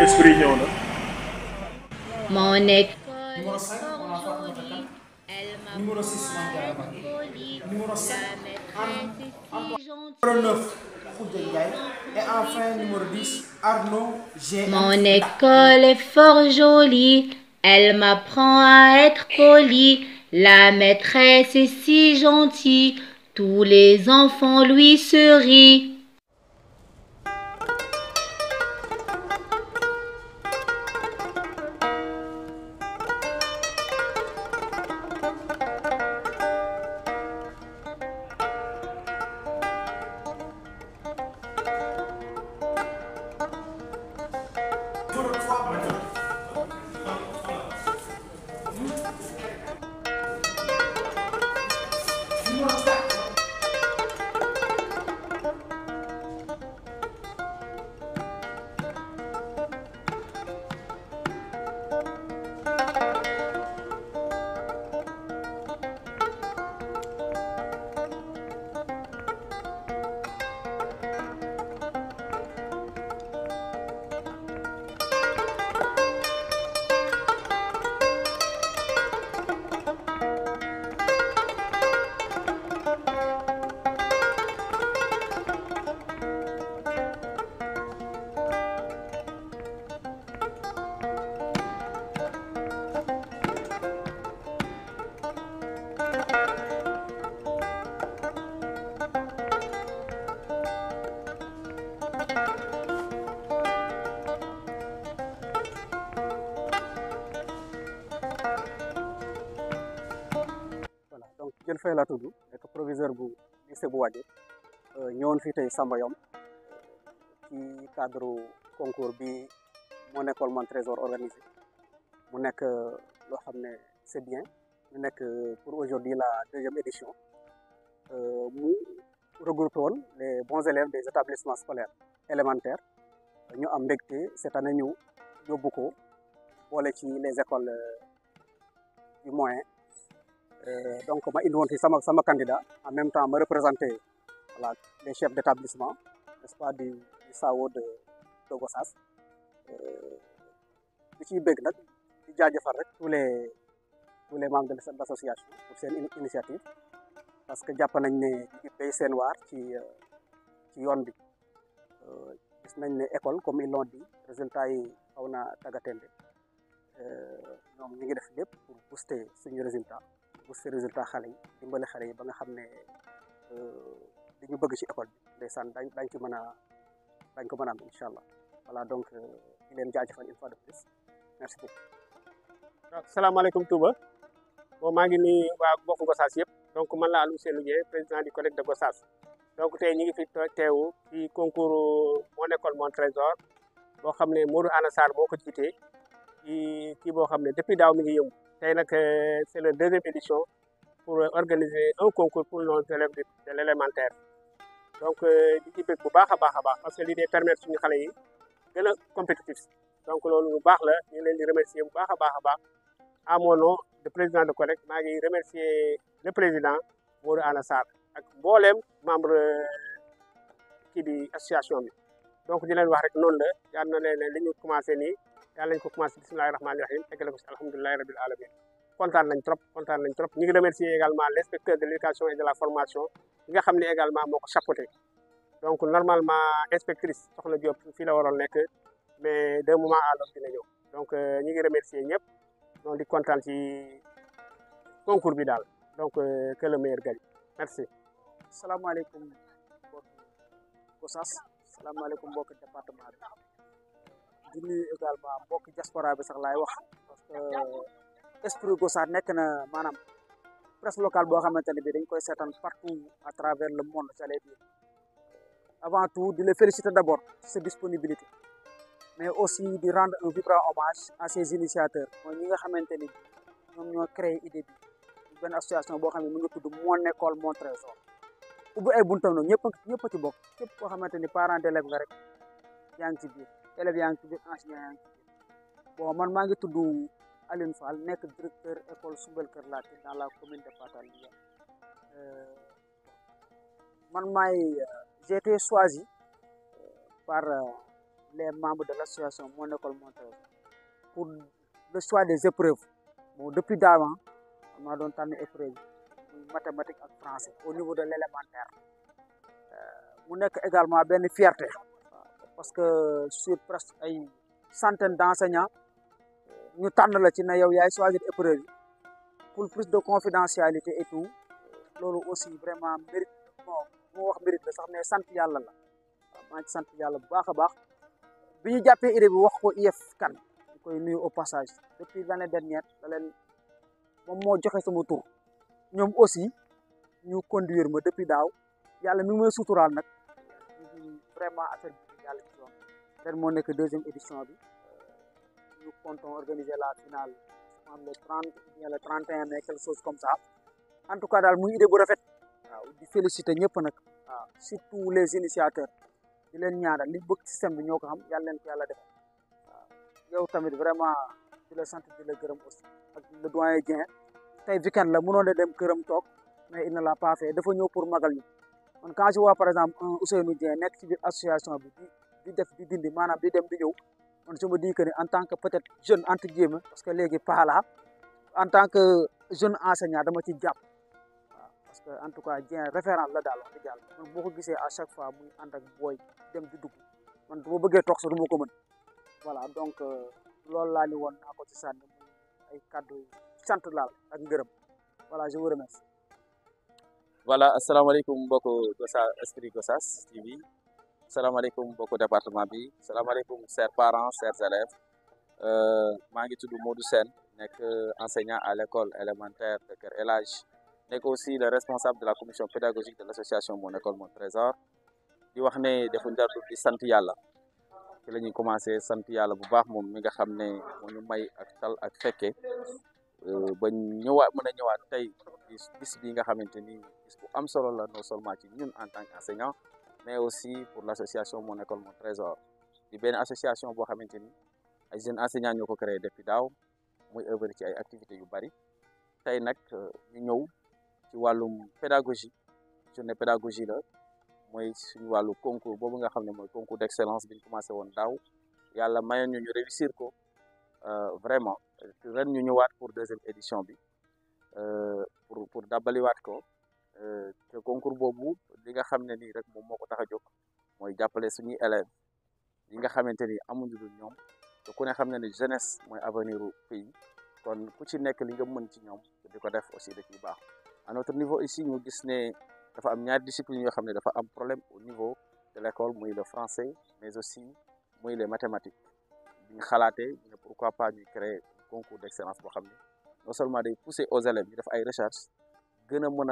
esprit ñëw na. Mon école Numéro est 5, on fort a Fatma. jolie, elle Numéro m'apprend 6, à Mangala. être polie. Numéro 7, La maîtresse est si Numéro gentille, 9, tous Khoudia les Ndiaye. Et enfants lui enfin, numéro 10, sourient. Arnaud GM. Mon école est fort jolie, elle m'apprend à être polie. La maîtresse est si gentille, tous les enfants lui sourient. Numéro 3, numéro 4. Voilà donc Diène Faye laa tudd nekk proviseur bu lycée bu Wadié ñëwoon fii tey Samba Yom ci cadre concours bi mon école mon trésor organisé mu nekk loo xam ne c'est bien mu nekk pour aujourd'hui la deuxième édition mu regroupé woon les bons élèves des établissements scolaires élémentaires ñu am mbégte cette année ñu yóbbu ko boole ci les écoles du moyen. Donc ma indi woon fi sama candidat en même temps ma représenté voilà les chefs d'établissement n'est-ce pas du SAO de Gossas di ciy bëgg nag di jaajëfal rek tous les membres de l'association pour seen initiative parce que jàpp nañ ne ñu ngi béy seen waar ci yoon bi gis nañ ne école comme ils l'ont dit résultats yi xaw na taggatémbe ñoom ñu ngi def lépp pour booster suñu résultat booster résultat xale yi dimbale xale yi ba nga xam ne li ñu bëgg ci école bi ndeysaan dañ ko mën a am incha allah voilà donc di leen jaajëfal une fois de plus merci beaucoup. waaw salaamaaleykum Touba bon maa ngi nii waa bokk Gossas yëpp donc man la Aliou Seynou Dieng président du collège de Gossas donc tey ñu ngi fi teewu ci concours mon école mon trésor boo xam ne Modou Ana Sarr moo ko jiitee ci kii boo xam ne depuis daaw mi ngi yëngu tey nag c'est la deuxième édition pour organiser un concours pour nos élèves de l'élémentaire donc di ci bëgg bu baax a baax parce que lii day permettre suñu xale yi gën a compétitif donc loolu lu baax la ñu leen di remercier bu baax a baax à mon nom de président de collègue maa ngi remercier le président Modou Ana Sarr ak mbooleem membre kii di association bi donc di leen wax rek noonu la yal na leen li ñu commencé nii yàlla nañu ko commencé bismillahi rahmaani rahim eggale ko si alhamdulilahi rabil alamin kontaan nañ trop ñu ngi remercier également l'inspecteur de l'éducation et de la formation yi nga xam ne également moo ko chapeauté donc normalement inspectrice Soxna Diop fii la waroon nekk mais d'un moment à l'autre dina ñëw donc ñu ngi remercier ñëpp donc di kontaan ci concours bi daal donc que le meilleur gagne merci. salaamaaleykum mbokki Gossas salaamaaleykum mbokki département bi di nuyu également mbokki diaspora bi sax laay wax parce que esprit Gossas nekk na maanaam presse locale boo xamante ne bi dañ koy seetaan partout à travers le monde j'allais dire avant tout di la féliciter d'abord ci sa disponibilité mais aussi di rendre un vibrant hommage à ces initiateurs mooy ñi nga xamante ni ñoom ñoo créé idée bi benn association boo xam ne mu ngi tudd mon école mon trésor ubbi ay buntam nag ñëpp a ci bokk képp koo xamante ni parent d'élève nga rek yaa ngi ci biir élèves yaa ngi ci biir enseignant yaa ngi ci biir bon man maa ngi tudd Aline Fall nekk directeur école Soumbel Kër Laati dans la commune de Patal man maay j'ai été choisi par les membres de l'association Mon École Mon Trésor pour le choix des épreuves bon depuis d'avant on m'a doon tànn épreuve mathématiques ak français au niveau de l'élémentaire mu nekk également benn fierté parce que sur presque ay centaines d'enseignants ñu tànn la ci na yow yaay choisir épreuve yi pour plus de confidentialité et tout loolu aussi vraiment mérite bon moo wax mérite la sax mais sant yàlla la waaw maa ngi sant yàlla bu baax a baax bi ñu jàppee idée bi wax ko IEF kan ñu koy nuyu au passage depuis l'année dernière da leen moom moo joxe sama tur ñoom aussi ñu conduire ma depuis daaw yàlla mi ngi may suturaal nag vraiment affaire bi yàlla ci yoon ren moo nekk deuxième édition bi nous comptons organiser la finale le 30 ou bien le 31 mai quelque chose comme ça en tout cas daal muy idée bu rafet waaw di féliciter ñëpp nag waaw surtout les initiateurs di leen ñaanal li bëgg système bi ñoo ko xam yàlla leen ko yàlla def waaw yow tamit vraiment di la sant di la gërëm aussi ak le doyen Dieng tey weekend la mënoon a dem këram toog mais il ne l'a pas fait dafa ñëw pour magal ñu man quand je vois par exemple un Ousseynou Dieng nekk ci biir association bi di def di dindi maanaam di dem di ñëw man je me dis que en tant que peut-être jeune entre guillemets parce que léegi pas là en tant que jeune enseignant dama ci jàpp waaw parce que en tout cas Dieng référence la daal wax dëgg yàlla man boo ko gisee à chaque fois muy ànd ak booy dem di dugg man bu ma bëggee toog sax du ma ko mën voilà donc loolu laa ni woon naa ko ci sànni ay kàddu sant laal ak ngërëm voilà je vous remercie. voilà asalaamaaleykum mbokku Gossas Esprit Gossas TV asalaamaaleykum mbokku département bi asalaamaaleykum chers parents chers élèves maa ngi tudd Modou Sène nekk enseignant à l'école élémentaire de Kër El Hadj nekk aussi le responsable de la commission pédagogique de l'association Mon École Mon Trésor di wax ne defu ndardu di sant yàlla ci la ñuy commencé sant yàlla bu baax moom mi nga xam ne moo ñu may ak tal ak fekke ba ñëwaat mën a ñëwaat tey bis bi nga xamante ni bis bu am solo la non seulement ci ñun en tant qu'enseignant mais aussi pour l'association Mon École Mon Trésor di benn association boo xamante ni ay jeunes enseignants ñoo ko créé depuis daaw muy œuvre ci ay activités yu bari tey nag ñu ñëw ci wàllum pédagogie journée pédagogie la mooy suñu wàllu concours boobu nga xam ne mooy concours d'excellence bi ñu commencé woon daaw yàlla mayoon ñu réussir ko vraiment ren ñu ñëwaat pour deuxième édition bi pour dabbaliwaat ko te concours boobu li nga xam ne nii rek moom moo ko tax a jóg mooy jàppale suñuy élèves yi nga xamante ni amuñu dul ñoom te ku ne xam ne ni jeunesse mooy avenir u pays kon ku ci nekk li nga mën ci ñoom di ko def aussi da ciy baax à notre niveau ici ñu gis ne dafa am ñaari discipline yoo xam ne dafa am problème au niveau de l'école muy le français mais aussi muy les mathématiques bi ñu xalaatee ñu ne pourquoi pas ñu créer un concours d'excellence boo xam ne non seulement day pousser aux élèves ñu def ay recherches gën a mën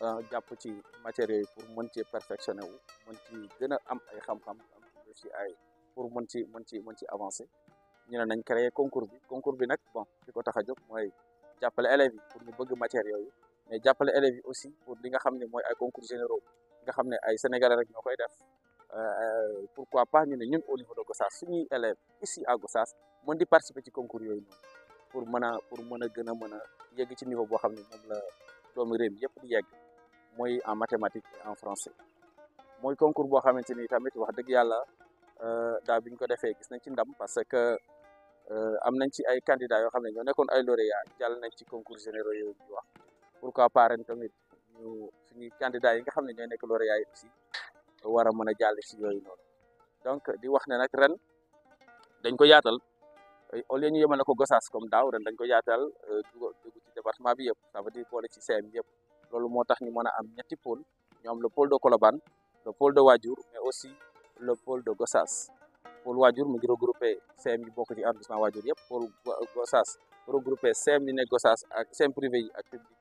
a jàpp ci matières yooyu pour mën ci perfectionner wu mën ci gën a am ay xam-xam am ci ay pour mën ci avancer ñu ne nañ créer concours bi nag bon li ko tax a jóg mooy jàppale élèves yi pour ñu bëgg matière yooyu mais jàppale élèves yi aussi pour li nga xam ne mooy ay concours généraux nga xam ne ay sénégalais rek ñoo koy def pourquoi pas ñu ne ñun au niveau de Gossas suñuy élèves ici à Gossas mën di participer ci concours yooyu noonu pour mën a gën a mën a yegg ci niveau boo xam ne moom la doomu réew mi yëpp di yegg mooy en mathématiques et en français mooy concours boo xamante ni tamit wax dëgg yàlla daal bi ñu ko defee gis nañ ci ndam parce que am nañ ci ay candidats yoo xam ne ñoo nekkoon ay lauréats jàll nañ ci concours généraux yooyu ñu wax pourquoi pas ren tamit ñu suñuy candidats yi nga xam ne ñooy nekk lauréats yi aussi war a mën a jàll ci yooyu noonu donc di wax ne nag ren dañ ko yaatal au lieu ñu yemale ko Gossas comme daaw ren dañ ko yaatal dugg ci département bi yëpp ça veut dire boole ci CM yëpp loolu moo tax ñu mën a am ñetti pôle ñu am le pôle de Colobane le pôle de Wadiour mais aussi le pôle de Gossas pôle Wadiour mu ngi regroupé CM yi bokk ci arrondissement Wadiour yëpp pôle Gossas regroupé CM yi ne Gossas ak CM privé yi ak public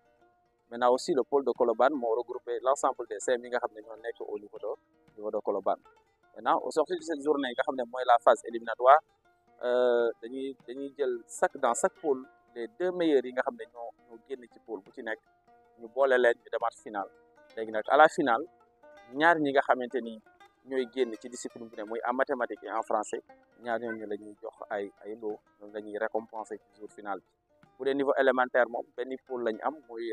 maintenant aussi le pôle de Colobane moo regroupé l'ensemble des CM yi nga xam ne ñoo nekk au niveau de Colobane maintenant au sortir de cette journée nga xam ne mooy la phase éliminatoire dañuy jël dans chaque pôle les 2 meilleurs yi nga xam ne ñoo génn ci pôle bu ci nekk ñu boole leen ñu demaat final léegi nag à la finale ñaar ñi nga xamante ni ñooy génn ci discipline bu ne muy en mathématiques et en français ñaar ñooñu la ñuy jox ay lot ñoom la ñuy récompenser ci jour final bi bu dee niveau élémentaire moom benn pôle la ñu am muy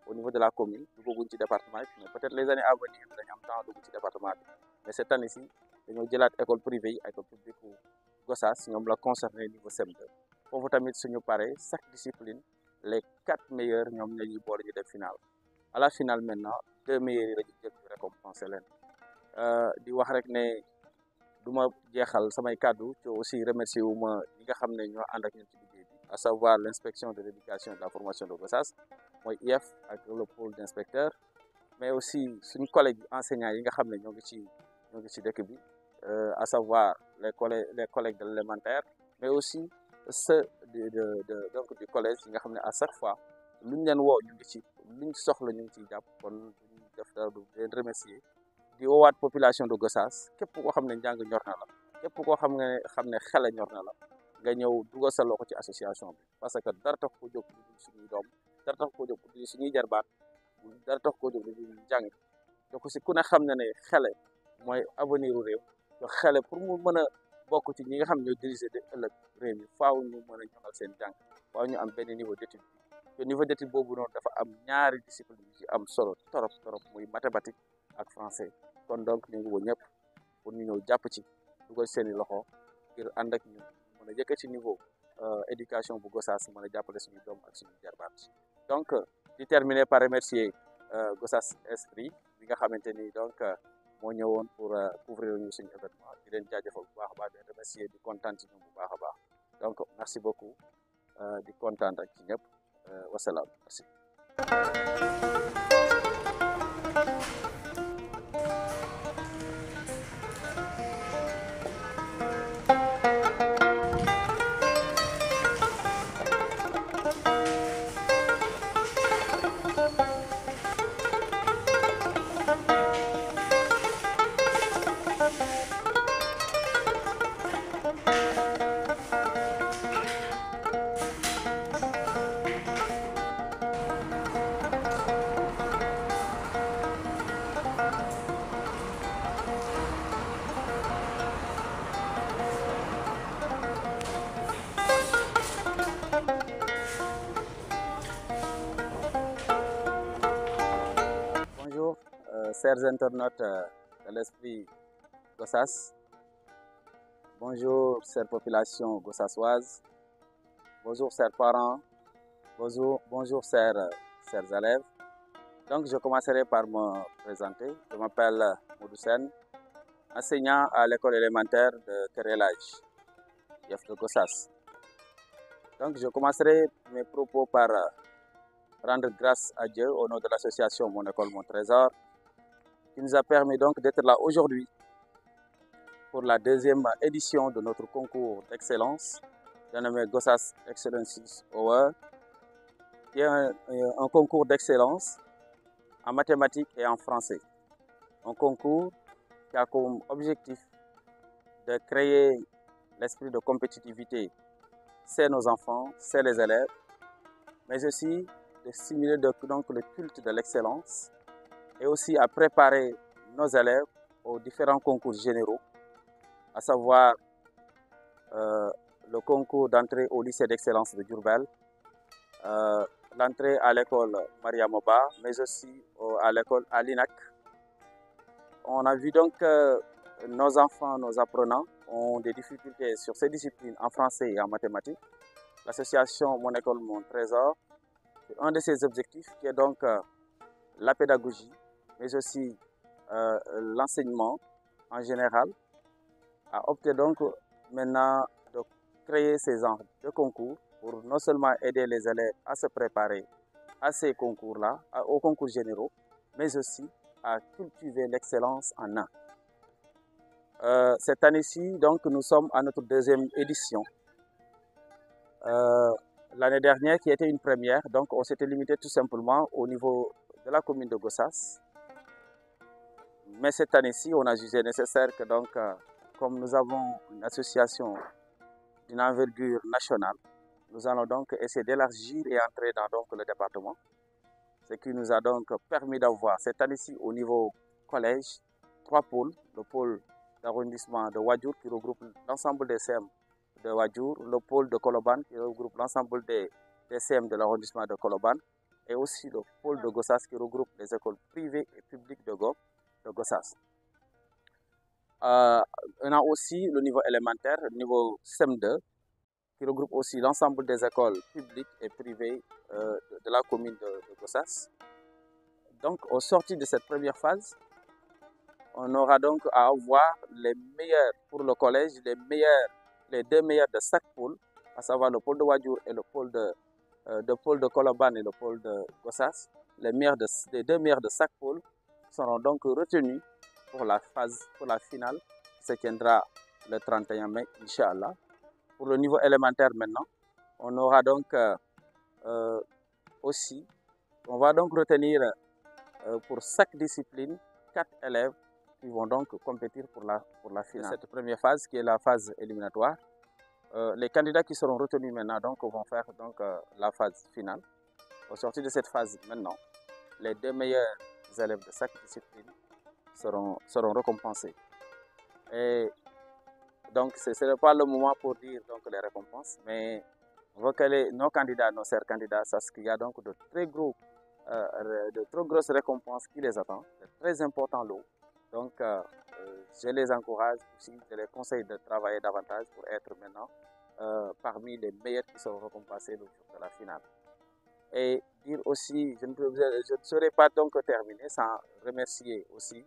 au niveau de la commune duggaguñ ci département bi mais peut-être les années à venir dañu am temps dugg ci département bi mais cette année-ci dañoo jëlaat école privée yi école publique bu Gossas ñoom la concerné niveau CM2 foofu tamit suñu paree chaque discipline les 4 meilleurs ñoom la ñuy boole ñu def finale à la finale maintenant 2 meilleurs yi la ñu jël ñu récompensé leen di wax rek ne du ma jeexal samay kàddu te aussi remercier wu ma ñi nga xam ne ñoo ànd ak ñun ci liggéey bi à savoir l' inspection de l' éducation et de la formation de Gossas mooy IEF ak le pôle d' inspecteur mais aussi suñu collègues enseignants yi nga xam ne ñoo ngi ci dëkk bi à savoir les collègues de l'élémentaire mais aussi ceux donc du collège yi nga xam ne à chaque fois lu ñu leen woo ñu ngi ci lu ñu soxla ñu ngi ciy jàpp kon duñu def dara du leen remercier di woowaat population de Gossas képp koo xam ne njàng ñor na la képp koo xam ne xele ñor na la nga ñëw dugal sa loxo ci association bi parce que dara tax ko jóg lu dul suñuy doom dara tax ko jóg lu dul suñuy jarbaat dara tax ko jóg lu dul njàng donc si ku ne xam ne xele mooy avenir u réew te xele pour mu mën a bokk ci ñi nga xam ne ñoo diriger de ëllëg réew mi faaw ñu mën a ñoŋal seen jàng faaw ñu am benn niveau d'étude te niveau d'étude boobu noonu dafa am ñaari discipline yu ci am solo torop muy mathématique ak français kon donc ñu ngi woo ñëpp pour ñu ñëw jàpp ci dugal seen i loxo ngir ànd ak ñu mën a yëkkati niveau éducation bu Gossas mën a jàppale suñu doom ak suñu jarbaat donc di terminer par remercier Gossas Esprit bi nga xamante ni donc moo ñëwoon pour couvrir ñu suñu événement di leen jaajëfal bu baax a baax di leen remercier di kontaan ci ñoom bu baax a baax donc merci beaucoup di kontaan ak ci ñëpp wasalaam merci. Chers internautes de l'Esprit Gossas, bonjour chère population gossassoise, bonjour chers parents, bonjour chers élèves. Donc je commencerai par me présenter. Je m'appelle Modou Sène, enseignant à l'école élémentaire de Kër El Hadj, IEF de Gossas. Donc je commencerai mes propos par rendre grâce à Dieu au nom de l'association Mon École, Mon Trésor, qui nous a permis donc d'être là aujourd'hui pour la 2e édition de notre concours d'excellence, dénommé Gossas Excellencies Award, qui est un concours d'excellence en mathématiques et en français. Un concours qui a comme objectif de créer l'esprit de compétitivité chez nos enfants, chez les élèves, mais aussi de stimuler donc le culte de l'excellence et aussi à préparer nos élèves aux différents concours généraux, à savoir le concours d'entrée au lycée d'excellence de Diourbel, l'entrée à l'école Mariamoba, mais aussi à l'école à l'INAC. On a vu donc que nos enfants, nos apprenants ont des difficultés sur ces disciplines en français et en mathématiques. L'association Mon École, Mon Trésor, c'est un de ses objectifs qui est donc la pédagogie, mais aussi l'enseignement en général, a opté donc maintenant de créer ces genres de concours pour non seulement aider les élèves à se préparer à ces concours-là, aux concours généraux, mais aussi à cultiver l'excellence en un. Cette année-ci, donc, nous sommes à notre 2e édition. L'année dernière, qui était une première, donc on s'était limité tout simplement au niveau de la commune de Gossas. Mais cette année-ci, on a jugé nécessaire que donc, comme nous avons une association d'une envergure nationale, nous allons donc essayer d'élargir et entrer dans donc, le département. Ce qui nous a donc permis d'avoir cette année-ci au niveau collège 3 pôles. Le pôle d'arrondissement de Wadjour qui regroupe l'ensemble des CM de Wadjour, le pôle de Koloban qui regroupe l'ensemble des CM de l'arrondissement de Koloban et aussi le pôle de Gossas qui regroupe les écoles privées et publiques de Gossas. On a aussi le niveau élémentaire, le niveau CM2, qui regroupe aussi l'ensemble des écoles publiques et privées de la commune de Gossas. Donc, au sorti de cette première phase, on aura donc à avoir les meilleurs pour le collège, les deux meilleurs de chaque pôle, à savoir le pôle de Wadjour et le pôle de Colobane et le pôle de Gossas. Les deux meilleurs de chaque pôle seront donc retenus pour la finale qui se tiendra le 31 mai, Inch'Allah. Pour le niveau élémentaire maintenant, on aura donc on va donc retenir pour chaque discipline 4 élèves qui vont donc compétir pour la finale. Cette première phase qui est la phase éliminatoire. Les candidats qui seront retenus maintenant donc, vont faire donc, la phase finale. Au sortir de cette phase maintenant, les deux meilleurs élèves de chaque discipline seront récompensés. Et donc, ce n'est pas le moment pour dire donc, les récompenses, mais on veut que nos candidats, nos chers candidats, sachent qu'il y a donc de très grosses récompenses qui les attendent, de très importants lots. Donc, je les encourage aussi, je les conseille de travailler davantage pour être maintenant parmi les meilleurs qui seront récompensés le jour de la finale. Et dire aussi, je ne saurais pas donc terminer sans remercier aussi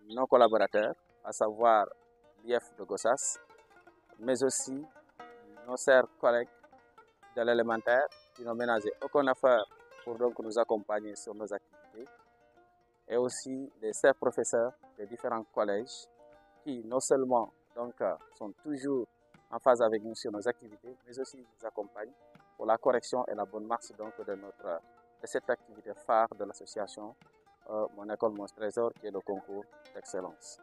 nos collaborateurs, à savoir l'IF de Gossas, mais aussi nos chers collègues de l'élémentaire qui n'ont ménagé aucun effort pour donc nous accompagner sur nos activités, et aussi les chers professeurs des différents collèges qui non seulement donc, sont toujours en phase avec nous sur nos activités, mais aussi nous accompagnent pour la correction et la bonne marche donc, de cette activité phare de l'association Mon École, Mon Trésor, qui est le concours d'excellence.